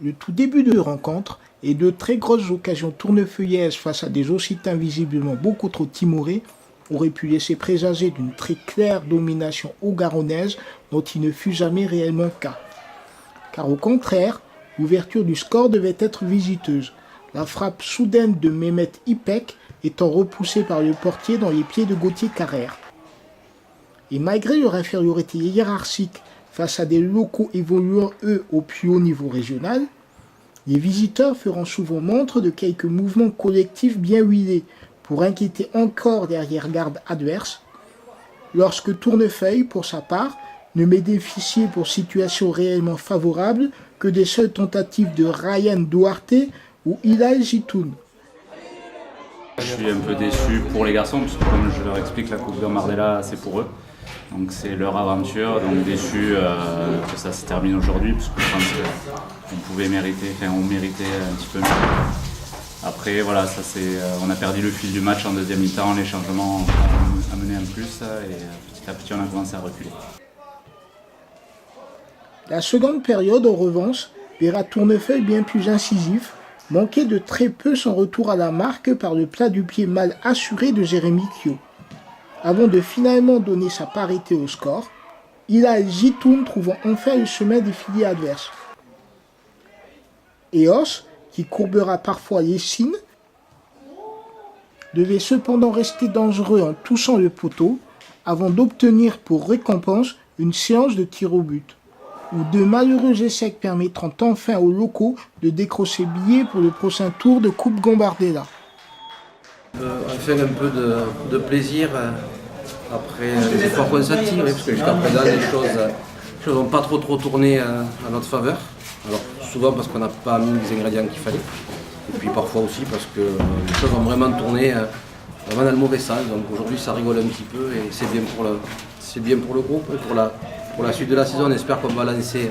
Le tout début de rencontre et de très grosses occasions tournefeuillaises face à des Occitans visiblement beaucoup trop timorés auraient pu laisser présager d'une très claire domination haut-garonnaise dont il ne fut jamais réellement cas. Car au contraire, l'ouverture du score devait être visiteuse, la frappe soudaine de Mehmet Ipek étant repoussée par le portier dans les pieds de Gauthier Carrère. Et malgré leur infériorité hiérarchique face à des locaux évoluant eux au plus haut niveau régional, les visiteurs feront souvent montre de quelques mouvements collectifs bien huilés pour inquiéter encore l'arrière-garde adverse, lorsque Tournefeuille, pour sa part, ne bénéficiait pour situation réellement favorable que des seules tentatives de Ryan Duarte ou Hilal Zitoun. Je suis un peu déçu pour les garçons, parce que comme je leur explique, la Coupe de Mardella, c'est pour eux. Donc c'est leur aventure, donc déçu que ça se termine aujourd'hui, parce que je pense qu'on méritait un petit peu mieux. Après voilà, on a perdu le fil du match en deuxième mi-temps, les changements ont amené un plus et petit à petit on a commencé à reculer. La seconde période, en revanche, verra Tournefeuille bien plus incisif, manquer de très peu son retour à la marque par le plat du pied mal assuré de Jérémy Kyo. Avant de finalement donner sa parité au score, Hilal Zitoun trouvant enfin le chemin des filets adverses. Eos, qui courbera parfois les signes, devait cependant rester dangereux en touchant le poteau avant d'obtenir pour récompense une séance de tir au but, où deux malheureux essais permettront enfin aux locaux de décrocher billet pour le prochain tour de Coupe Gambardella. On fait un peu de plaisir après les efforts consentis, oui, parce que jusqu'à présent les choses n'ont pas trop tourné à notre faveur. Alors souvent parce qu'on n'a pas mis les ingrédients qu'il fallait, et puis parfois aussi parce que les choses ont vraiment tourné vraiment dans le mauvais sens. Donc aujourd'hui ça rigole un petit peu et c'est bien pour le groupe et pour la suite de la saison. On espère qu'on va lancer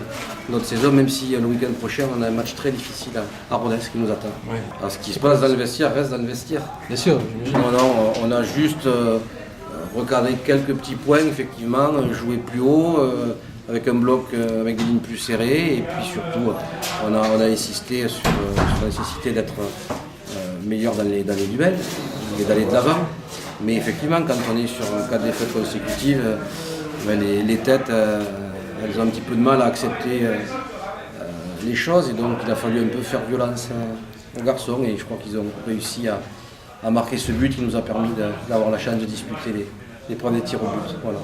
notre saison, même si le week-end prochain on a un match très difficile à Rodez qui nous attend. Ouais. Alors, ce qui se passe dans le vestiaire reste dans le vestiaire. Bien sûr. On a juste recadré quelques petits points, effectivement, jouer plus haut, avec un bloc avec des lignes plus serrées, et puis surtout on a insisté sur la nécessité d'être meilleur dans les duels et d'aller de l'avant. Mais effectivement, quand on est sur 4 défaites consécutives, les têtes elles ont un petit peu de mal à accepter les choses, et donc il a fallu un peu faire violence aux garçons, et je crois qu'ils ont réussi à marquer ce but qui nous a permis d'avoir la chance de disputer les premiers tirs au but. Voilà.